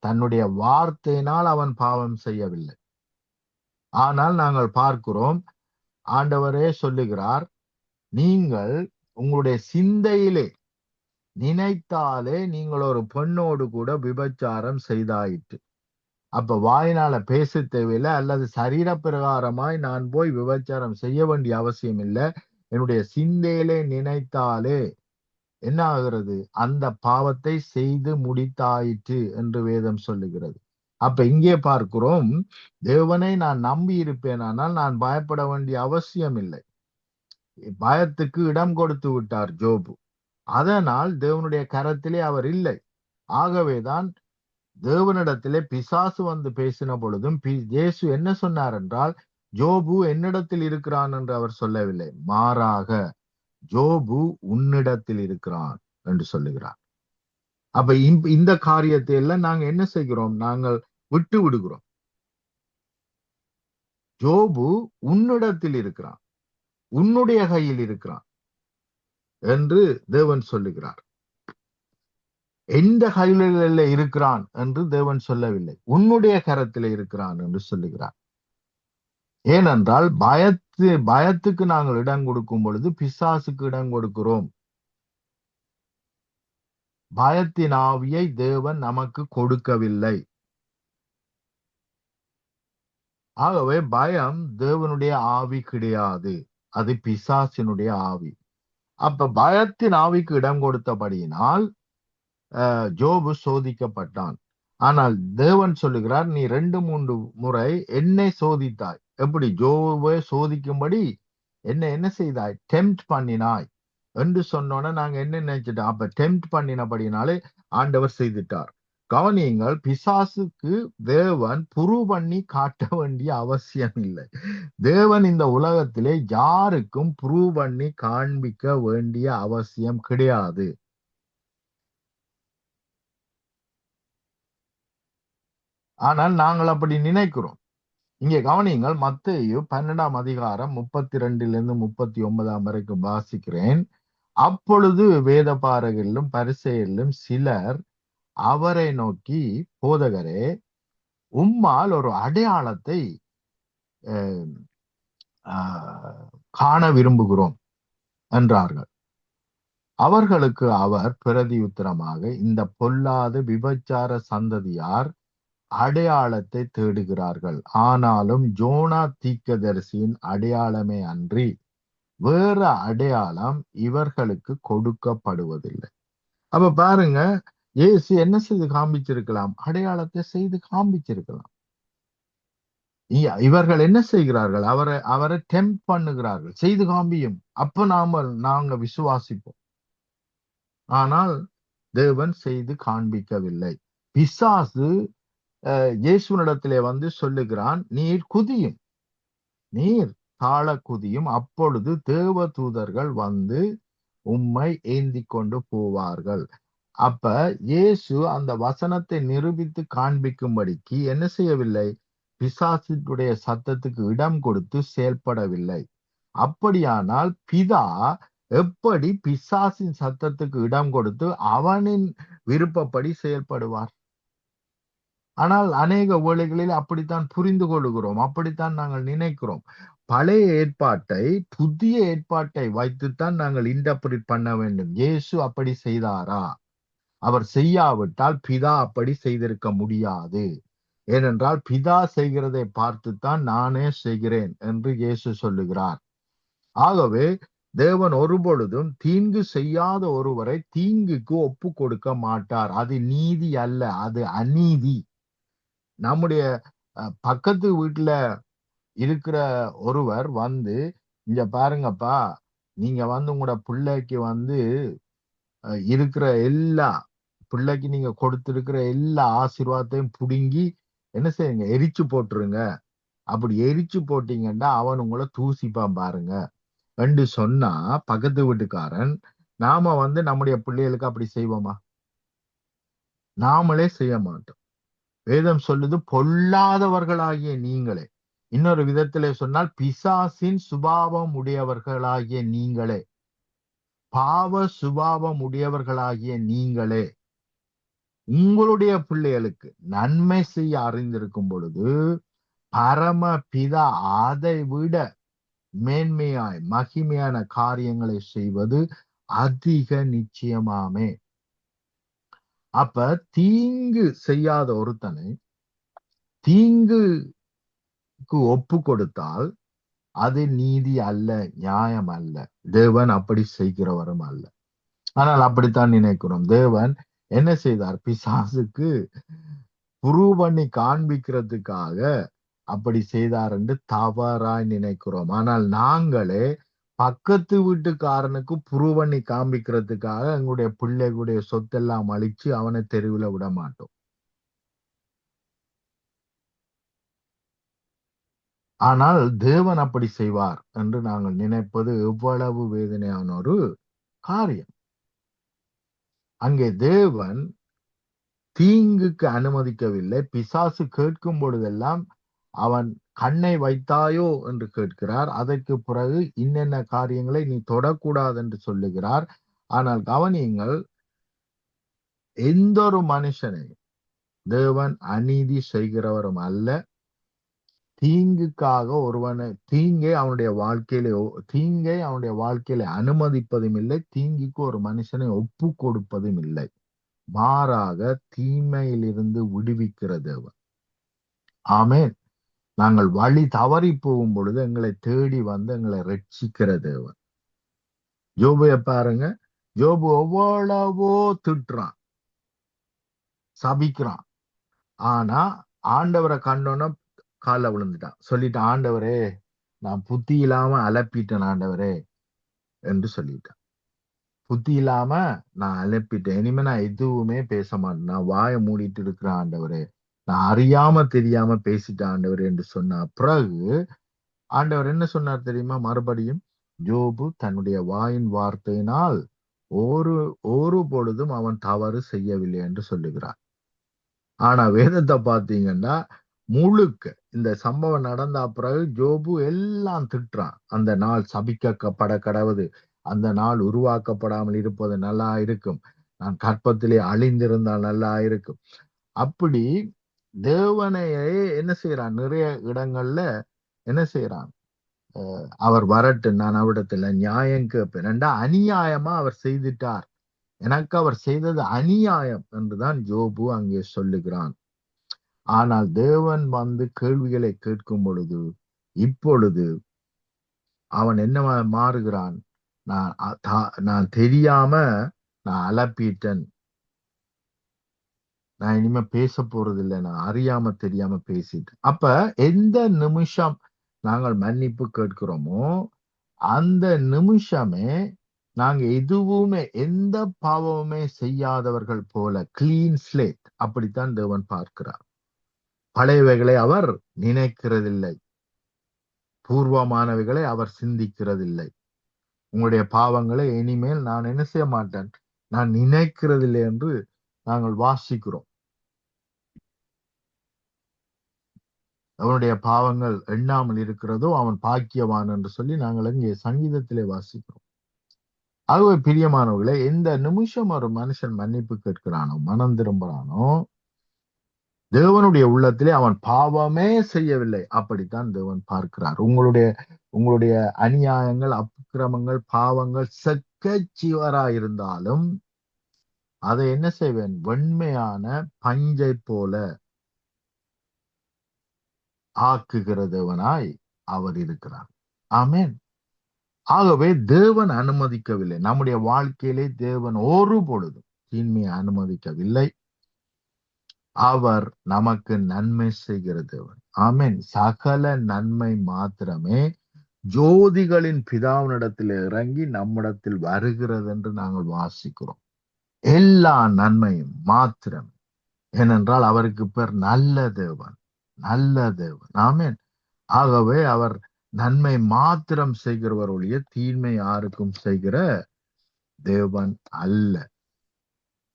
தன்னுடைய வார்த்தையினால் அவன் பாவம் செய்யவில்லை. ஆனால் நாங்கள் பார்க்கிறோம், ஆண்டவரே சொல்லுகிறார், நீங்கள் உங்களுடைய சிந்தையிலே நினைத்தாலே நீங்கள் ஒரு பெண்ணோடு கூட விபச்சாரம் செய்தாயிற்று. அப்ப வாயினால பேச தேவையில்லை, அல்லது சரீர பிரகாரமாய் நான் போய் விபச்சாரம் செய்ய வேண்டிய அவசியம் இல்லை. என்னுடைய சிந்தையிலே நினைத்தாலே என்ன ஆகிறது? அந்த பாவத்தை செய்து முடித்தாயிற்று என்று வேதம் சொல்லுகிறது. அப்ப இங்கே பார்க்கிறோம், தேவனை நான் நம்பி இருப்பேன், ஆனால் நான் பயப்பட வேண்டிய அவசியம் இல்லை. பயத்துக்கு இடம் கொடுத்து விட்டார் ஜோபு. அதனால் தேவனுடைய கரத்திலே அவர் இல்லை. ஆகவேதான் தேவனிடத்திலே பிசாசு வந்து பேசின பொழுதும் இயேசு என்ன சொன்னார் என்றால், ஜோபு என்னிடத்தில் இருக்கிறான் என்று அவர் சொல்லவில்லை. மாறாக ஜோபு உன்னிடத்தில் இருக்கிறான் என்று சொல்லுகிறார். அப்ப இந்த காரியத்தை எல்லாம் நாங்க என்ன செய்கிறோம்? நாங்கள் விட்டு விடுகிறோம். ஜோபு உன்னிடத்தில் இருக்கிறான், உன்னுடைய கையில் இருக்கிறான் என்று தேவன் சொல்லுகிறார். எந்த கையில இருக்கிறான் என்று தேவன் சொல்லவில்லை, உன்னுடைய கரத்தில் இருக்கிறான் என்று சொல்லுகிறார். ஏனென்றால் பயத்துக்கு நாங்கள் இடம் கொடுக்கும் பொழுது பிசாசுக்கு இடம் கொடுக்கிறோம். பயத்தின் ஆவியை தேவன் நமக்கு கொடுக்கவில்லை. ஆகவே பயம் தேவனுடைய ஆவி கிடையாது, அது பிசாசினுடைய ஆவி. அப்ப பயத்தின் ஆவிக்கு இடம் கொடுத்தபடியினால் ஜோபு சோதிக்கப்பட்டான். ஆனால் தேவன் சொல்லுகிறார், நீ 2-3 முறை என்னை சோதித்தாய். எப்படி? ஜோபை சோதிக்கும்படி என்ன செய்தாய்? டெம்ப்ட் பண்ணினாய் என்று சொன்னோன்னா நாங்க என்ன நினைச்சிட்டோம்? அப்ப டெம்ப்ட் பண்ணினபடினாலே ஆண்டவர் செய்துட்டார். கவனியுங்கள், பிசாசுக்கு தேவன் புரு பண்ணி காட்ட வேண்டிய அவசியம் இல்லை. தேவன் இந்த உலகத்திலே யாருக்கும் புரு பண்ணி காண்பிக்க வேண்டிய அவசியம் கிடையாது. ஆனால் நாங்கள் அப்படி நினைக்கிறோம். இங்கே கவனியுங்கள், மத்தேயு 12ஆம் அதிகாரம் 32 39 வரைக்கும் வாசிக்கிறேன். அப்பொழுது வேதபாரகரிலும் பரிசேயரிலும் சிலர் அவரை நோக்கி, போதகரே, உம்மால் ஒரு அடையாளத்தை காண விரும்புகிறோம் என்றார்கள். அவர்களுக்கு அவர் பிரதியுத்தரமாக, இந்த பொல்லாத விபச்சார சந்ததியார் அடையாளத்தை தேடுகிறார்கள், ஆனாலும் ஜோனா தீர்க்கதரிசியின் அடையாளமே அன்றி வேற அடையாளம் இவர்களுக்கு கொடுக்கப்படுவதில்லை. அப்ப பாருங்க, இயேசு என்ன செய்து காண்பிச்சிருக்கலாம்? அடையாளத்தை செய்து காண்பிச்சிருக்கலாம். இவர்கள் என்ன செய்கிறார்கள்? அவரை டெம்ப்ட் பண்ணுகிறார்கள், செய்து காண்பியும், அப்ப நாங்க விசுவாசிப்போம். ஆனால் தேவன் செய்து காண்பிக்கவில்லை. பிசாசு இயேசுவினிடத்திலே வந்து சொல்லுகிறான், நீர் குதியும், நீர் தாழ குதியும், அப்பொழுது தேவ தூதர்கள் வந்து உம்மை ஏந்தி கொண்டு போவார்கள். அப்ப இயேசு அந்த வசனத்தை நிரூபித்து காண்பிக்கும்படிக்கு என்ன செய்யவில்லை? பிசாசுடைய சத்தத்துக்கு இடம் கொடுத்து செயல்படவில்லை. அப்படியானால் பிதா எப்படி பிசாசின் சத்தத்துக்கு இடம் கொடுத்து அவனின் விருப்பப்படி செயல்படுவார்? ஆனால் அநேக வேளைகளில் அப்படித்தான் புரிந்து கொள்கிறோம், அப்படித்தான் நாங்கள் நினைக்கிறோம். பழைய ஏற்பாட்டை புதிய ஏற்பாட்டை வைத்துத்தான் நாங்கள் இன்டர்பிரட் பண்ண வேண்டும். இயேசு அப்படி செய்தாரா? அவர் செய்யாவிட்டால் பிதா அப்படி செய்திருக்க முடியாது. ஏனென்றால் பிதா செய்கிறதை பார்த்துத்தான் நானே செய்கிறேன் என்று இயேசு சொல்லுகிறார். ஆகவே தேவன் ஒருபொழுதும் தீங்கு செய்யாத ஒருவரை தீங்குக்கு ஒப்பு கொடுக்க மாட்டார். அது நீதி அல்ல, அது அநீதி. நம்முடைய பக்கத்து வீட்டுல இருக்கிற ஒருவர் வந்து, இங்க பாருங்கப்பா, நீங்க வந்து உங்களோட பிள்ளைக்கு வந்து இருக்கிற எல்லா பிள்ளைக்கு நீங்க கொடுத்திருக்கிற எல்லா ஆசீர்வாதத்தையும் புடுங்கி என்ன செய்யுங்க, எரிச்சு போட்டுருங்க. அப்படி எரிச்சு போட்டீங்கன்னா அவன் உங்களை தூசிப்பான் பாருங்க என்று சொன்னா பக்கத்து வீட்டுக்காரன், நாம வந்து நம்முடைய பிள்ளைகளுக்கு அப்படி செய்வோமா? நாமளே செய்ய மாட்டோம். வேதம் சொல்லுது, பொல்லாதவர்களாகிய நீங்களே, இன்னொரு விதத்திலே சொன்னால் பிசாசின் சுபாவம் உடையவர்களாகிய நீங்களே, பாவ சுபாவம் உடையவர்களாகிய நீங்களே உங்களுடைய பிள்ளைகளுக்கு நன்மை செய்ய அறிந்திருக்கும் பொழுது பரமபிதா அதை விட மேன்மையாய் மகிமையான காரியங்களை செய்வது அதிக நிச்சயமாமே. அப்ப தீங்கு செய்யாத ஒருத்தனை தீங்குக்கு ஒப்பு கொடுத்தால் அது நீதி அல்ல, நியாயம் அல்ல. தேவன் அப்படி செய்கிறவரும் அல்ல. ஆனால் அப்படித்தான் நினைக்கிறோம். தேவன் என்ன செய்தார்? பிசாசுக்கு புரூவ் பண்ணி காண்பிக்கிறதுக்காக அப்படி செய்தார் என்று தவறாய் நினைக்கிறோம். ஆனால் நாங்களே பக்கத்து வீட்டுக்காரனுக்கு புரூவ் பண்ணி காண்பிக்கிறதுக்காக எங்களுடைய பிள்ளைகளுடைய சொத்தெல்லாம் அழிச்சு அவனை தெருவில் விட மாட்டோம். ஆனால் தேவன் அப்படி செய்வார் என்று நாங்கள் நினைப்பது எவ்வளவு வேதனையான ஒரு காரியம். அங்கே தேவன் தீங்குக்கு அனுமதிக்கவில்லை. பிசாசு கேட்கும் பொழுதெல்லாம் அவன் கண்ணை வைத்தாயோ என்று கேட்கிறார். அதற்கு பிறகு இன்னென்ன காரியங்களை நீ தொடக்கூடாது என்று சொல்லுகிறார். ஆனால் கவனியுங்கள், எந்த ஒரு மனுஷனை தேவன் அநீதி செய்கிறவரும் அல்ல. தீங்குக்காக ஒருவனை தீங்கை அவனுடைய வாழ்க்கையில அனுமதிப்பதும் இல்லை. தீங்குக்கு ஒரு மனுஷனை ஒப்பு கொடுப்பதும் இல்லை. மாறாக தீமையிலிருந்து விடுவிக்கிற தேவன். ஆமென். நாங்கள் வழி தவறி போகும் பொழுது எங்களை தேடி வந்து எங்களை ரட்சிக்கிற தேவன். யோபுவை பாருங்க, யோபு எவ்வளவோ திட்டுறான், சபிக்கிறான். ஆனா ஆண்டவரை கண்டோன்னா காலில் விழுந்துட்டான். சொல்லிட்டான், ஆண்டவரே நான் புத்தி இல்லாம அலப்பிட்டேன் ஆண்டவரே என்று சொல்லிட்டான். புத்தி இல்லாம நான் அலப்பிட்டேன், இனிமே நான் எதுவுமே பேச மாட்டேன், நான் வாயை மூடிட்டு இருக்கிறேன் ஆண்டவரே, நான் அறியாம தெரியாம பேசிட்டேன் ஆண்டவரே என்று சொன்ன பிறகு ஆண்டவர் என்ன சொன்னார் தெரியுமா? மறுபடியும் யோபு தன்னுடைய வாயின் வார்த்தையினால் ஒரு பொழுதும் அவன் தவறு செய்யவில்லை என்று சொல்லுகிறார். ஆனா வேதத்தை பார்த்தீங்கன்னா முழுக்க இந்த சம்பவம் நடந்த பிறகு யோபு எல்லாம் திட்டுறான். அந்த நாள் சபிக்கப்பட கடவுது, அந்த நாள் உருவாக்கப்படாமல் இருப்பது நல்லா இருக்கும், நான் கற்பத்திலே அழிந்திருந்தால் நல்லா இருக்கும். அப்படி தேவனையே என்ன செய்யறான்? நிறைய இடங்கள்ல என்ன செய்யறான்? அவர் வரட்டு, நான் அவரிடத்துல நியாயம் கேட்பேன். அநியாயமா அவர் செய்துட்டார், எனக்கு அவர் செய்தது அநியாயம் என்றுதான் யோபு அங்கே சொல்லுகிறான். ஆனால் தேவன் வந்து கேள்விகளை கேட்கும் பொழுது இப்பொழுது அவன் என்ன மாறுகிறான்? நான் தெரியாம நான் அலப்பிட்டேன், நான் இனிமே பேச போறது இல்லை, நான் அறியாம தெரியாம பேசிட்டேன். அப்ப எந்த நிமிஷம் நாங்கள் மன்னிப்பு கேட்கிறோமோ அந்த நிமிஷமே நாங்க எதுவுமே எந்த பாவமுமே செய்யாதவர்கள் போல கிளீன் ஸ்லேட் அப்படித்தான் தேவன் பார்க்கிறார். பழையவைகளை அவர் நினைக்கிறதில்லை, பூர்வமானவைகளை அவர் சிந்திக்கிறதில்லை. உங்களுடைய பாவங்களை இனிமேல் நான் என்ன செய்ய மாட்டேன், நான் நினைக்கிறதில்லை என்று நாங்கள் வாசிக்கிறோம். அவனுடைய பாவங்கள் எண்ணாமல் இருக்கிறதோ அவன் பாக்கியவான் என்று சொல்லி நாங்கள் இங்கே சங்கீதத்திலே வாசிக்கிறோம். ஆகவே பிரியமானவர்களே, எந்த நிமிஷம் ஒரு மனுஷன் மன்னிப்பு கேட்கிறானோ, மனம் திரும்புறானோ, தேவனுடைய உள்ளத்திலே அவன் பாவமே செய்யவில்லை, அப்படித்தான் தேவன் பார்க்கிறார். உங்களுடைய அநியாயங்கள், அக்கிரமங்கள், பாவங்கள் செக்கச்சிவராயிருந்தாலும் அதை என்ன செய்வேன், வெண்மையான பஞ்சை போல ஆக்குகிற தேவனாய் அவர் இருக்கிறார். ஆமென். ஆகவே தேவன் அனுமதிக்கவில்லை, நம்முடைய வாழ்க்கையிலே தேவன் ஒரு பொழுதும் தீமையை அனுமதிக்கவில்லை. அவர் நமக்கு நன்மை செய்கிற தேவன். ஆமென். சகல நன்மை மாத்திரமே ஜோதிகளின் பிதாவினிடத்தில் இறங்கி நம்மிடத்தில் வருகிறது என்று நாங்கள் வாசிக்கிறோம். எல்லா நன்மையும் மாத்திரம், ஏனென்றால் அவருக்கு பேர் நல்ல தேவன், நல்ல தேவன். ஆமென். ஆகவே அவர் நன்மை மாத்திரம் செய்கிறவர் ஒழிய தீன்மை யாருக்கும் செய்கிற தேவன் அல்ல.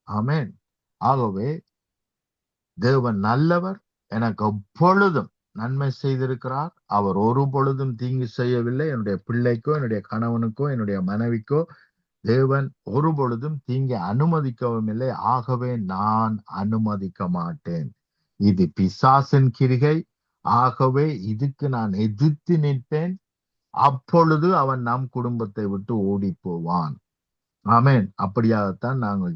ஆமென். ஆகவே தேவன் நல்லவர், எனக்கு எப்பொழுதும் நன்மை செய்திருக்கிறார். அவர் ஒரு பொழுதும் தீங்கு செய்யவில்லை. என்னுடைய பிள்ளைக்கோ, என்னுடைய கணவனுக்கோ, என்னுடைய மனைவிக்கோ தேவன் ஒரு பொழுதும் தீங்கை அனுமதிக்கவும் இல்லை. ஆகவே நான் அனுமதிக்க மாட்டேன். இது பிசாசின் கிரிகை. ஆகவே இதுக்கு நான் எதிர்த்து நிற்பேன். அப்பொழுது அவன் நம் குடும்பத்தை விட்டு ஓடி போவான். ஆமென். அப்படியாகத்தான் நாங்கள்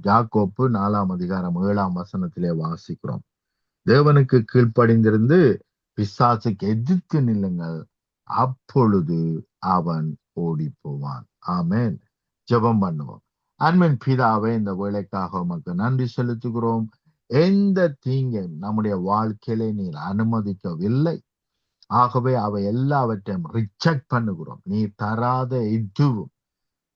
யாக்கோப்பு 4:7 வாசிக்கிறோம். தேவனுக்கு கீழ்ப்படிந்திருந்து பிசாசுக்கு எதிர்த்து நில்லுங்கள், அப்பொழுது அவன் ஓடி போவான். ஆமென். ஜெபம் பண்ணுவோம். அன்பின் பிதாவே, இந்த வேலைக்காக உமக்கு நன்றி செலுத்துகிறோம். எந்த தீங்கையும் நம்முடைய வாழ்க்கையிலே நீர் அனுமதிக்கவில்லை. ஆகவே அவை எல்லாவற்றையும் ரிஜெக்ட் பண்ணுகிறோம். நீர் தராத எதுவும்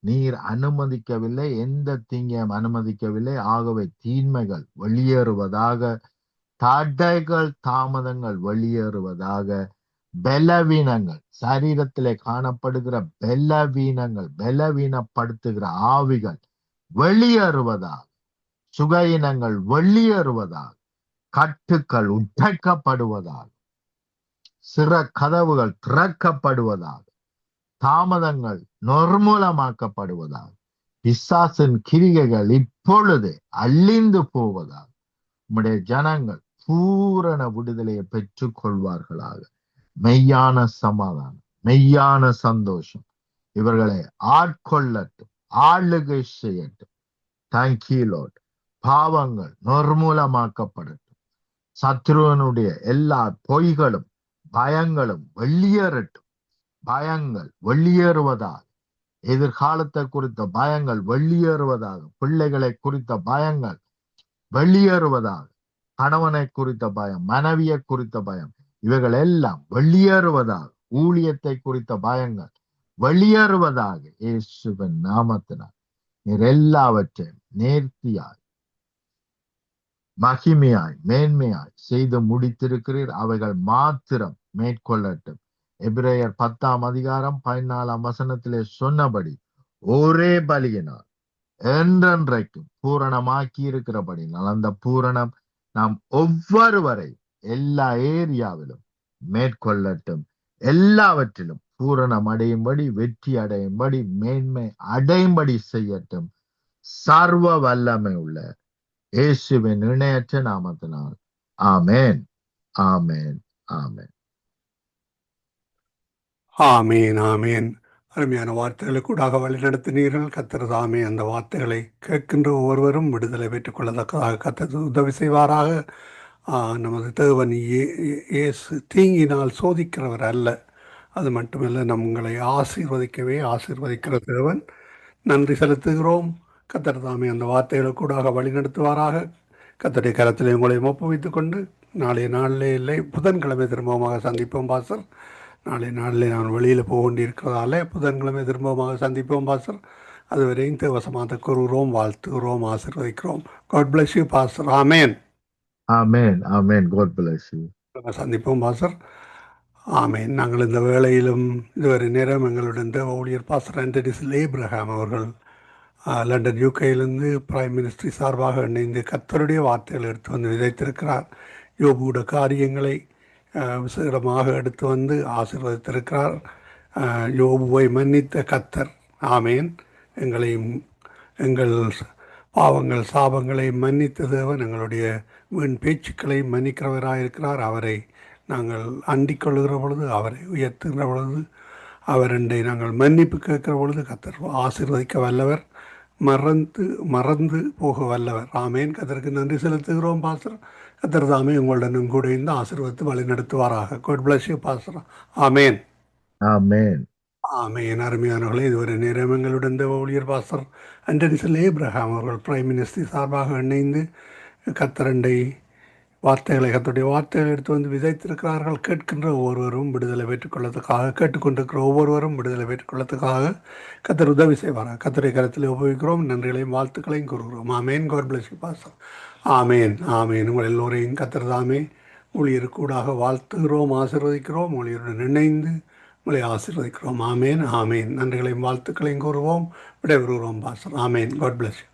நீர் அனுமதிக்கவில்லை, எந்த தீங்கையும் அனுமதிக்கவில்லை. ஆகவே தீன்மைகள் வெளியேறுவதாக, தடைகள் தாமதங்கள் வெளியேறுவதாக, பலவீனங்கள், சரீரத்திலே காணப்படுகிற பலவீனங்கள், பலவீனப்படுத்துகிற ஆவிகள் வெளியேறுவதாக, சுகையினங்கள் வெளியேறுவதாக, கட்டுக்கள் உடைக்கப்படுவதாக, சிற கதவுகள் திறக்கப்படுவதாக, தாமதங்கள் நிர்மூலமாக்கப்படுவதாக, பிசாசின் கிரிகைகள் இப்பொழுது அழிந்து போவதாக, உம்முடைய ஜனங்கள் பூரண விடுதலையை பெற்றுக் கொள்வார்களாக. மெய்யான சமாதானம், மெய்யான சந்தோஷம் இவர்களை ஆட்கொள்ளட்டும், ஆளுகை செய்யட்டும். Thank you Lord. பாவங்கள் நிர்மூலமாக்கப்படட்டும். சத்ருவனுடைய எல்லா பொய்களும் பயங்களும் வெளியேறட்டும். பயங்கள் வெளியேறுவதாக, எதிர்காலத்தை குறித்த பயங்கள் வெளியேறுவதாக, பிள்ளைகளை குறித்த பயங்கள் வெளியேறுவதாக, கணவனை குறித்த பயம், மனைவியை குறித்த பயம், இவைகள் எல்லாம் வெளியேறுவதாக, ஊழியத்தை குறித்த பயங்கள் வெளியேறுவதாக, இயேசுவின் நாமத்தினால் நீர் எல்லாவற்றையும் நேர்த்தியாய், மகிமையாய், மேன்மையாய் செய்து முடித்திருக்கிறீர். அவைகள் மாத்திரம் மேற்கொள்ளட்டும். எபிரேயர் 10:14 சொன்னபடி ஒரே பலியினால் என்றென்றைக்கும் பூரணமாக்கி இருக்கிறபடினால் அந்த பூரணம் நாம் ஒவ்வொருவரை எல்லா ஏரியாவிலும் மேற்கொள்ளட்டும். எல்லாவற்றிலும் பூரணம் அடையும்படி, வெற்றி அடையும்படி, மேன்மை அடையும்படி செய்யட்டும். சர்வ வல்லமை உள்ள இயேசுவின் இணையற்ற நாமத்தினால். ஆமேன், ஆமேன், ஆமேன். ஆமேன், ஆமேன். அருமையான வார்த்தைகளை கூடாக வழிநடத்தினீர்கள். கர்த்தர் தாமே அந்த வார்த்தைகளை கேட்கின்ற ஒவ்வொருவரும் விடுதலை பெற்றுக் கொள்ளத்தக்கதாக கர்த்தர் உதவி செய்வாராக. நமது தேவன் இயேசு தீங்கினால் சோதிக்கிறவர் அல்ல. அது மட்டுமல்ல, உங்களை ஆசீர்வதிக்கவே ஆசீர்வதிக்கிற தேவன். நன்றி செலுத்துகிறோம். கர்த்தர் தாமே அந்த வார்த்தைகளை கூடாக வழிநடத்துவாராக. கர்த்தருடைய கரத்திலே உங்களை ஒப்புவித்துக் கொண்டு நாளைய நாளிலே இல்லை, புதன்கிழமை திரும்பமாக சந்திப்போம் பாஸ்டர். நாளைய நாளிலே நான் வெளியில் போக வேண்டியிருக்கிறதால புதன்கிழமை திரும்பமாக சந்திப்போம் பாஸ்டர். அதுவரையும் தேவசமாக கூறுகிறோம், வாழ்த்துகிறோம், ஆசீர்வதிக்கிறோம். God bless you pastor. ஆமேன். Amen. Amen. God bless you. சந்திப்போம் பாஸ்டர். ஆமேன். நாங்கள் இந்த வேளையிலும் இதுவரை நேரம் எங்களுடன் தேவ ஊழியர் பாஸ்டர் ஆண்டனிஸ் ஏப்ரஹாம் அவர்கள் லண்டன் யூகேயிலிருந்து பிரைம் மினிஸ்ட்ரி சார்பாக இணைந்து கர்த்தருடைய வார்த்தைகள் எடுத்து வந்து விதைத்திருக்கிறார். யோபுவோட காரியங்களை விசேடமாக எடுத்து வந்து ஆசீர்வதித்திருக்கிறார். யோபுவை மன்னித்த கர்த்தர். ஆமேன். எங்களையும் எங்கள் பாவங்கள் சாபங்களை மன்னித்த தேவன் எங்களுடைய வீண் பேச்சுக்களை மன்னிக்கிறவராயிருக்கிறார். அவரை நாங்கள் அண்டிக் கொள்ளுகிற பொழுது, அவரை உயர்த்துகிற பொழுது, அவரண்டை நாங்கள் மன்னிப்பு கேட்கிற பொழுது கர்த்தர் ஆசீர்வதிக்க வல்லவர், மறந்து போக வல்லவர். ஆமேன். கர்த்தருக்கு நன்றி செலுத்துகிறோம் பாஸ்டர். கர்த்தர் தாமே உங்களுடனும் கூட இந்த ஆசீர்வதித்து வழி நடத்துவாராக. God bless you pastor. ஆமேன். Amen. ஆமேன். அருமையானவர்களே, இதுவரை நேரம் எங்களுடன் தேவ ஊழியர் பாஸ்டர் ஆண்டனிஸ் ஏப்ரஹாம் அவர்கள் பிரைம் மினிஸ்டர் சார்பாக இணைந்து கர்த்தரண்டை கர்த்தருடைய வார்த்தைகளை எடுத்து வந்து விதைத்திருக்கிறார்கள். கேட்கின்ற ஒவ்வொருவரும் விடுதலை பெற்றுக்கொள்ளத்துக்காக, கேட்டுக்கொண்டிருக்கிற ஒவ்வொருவரும் விடுதலை பெற்றுக்கொள்ளத்துக்காக கர்த்தர் உதவி செய்வாராக. கர்த்தருடைய கருத்தில் உபயோகிக்கிறோம். நன்றிகளையும் வாழ்த்துக்களையும் கூறுகிறோம். ஆமேன். God bless you pastor. ஆமேன். ஆமேன். உங்கள் எல்லோரையும் கர்த்தர் தாமே ஊழியருக்கூடாக வாழ்த்துகிறோம், ஆசீர்வதிக்கிறோம். ஊழியருடன் இணைந்து உங்களை ஆசீர்வதிக்கிறோம். ஆமேன். ஆமேன். நன்றிகளையும் வாழ்த்துக்களையும் கூறுவோம். விடைபெறுகிறோம் பாஸ்டர். ஆமேன். God bless you.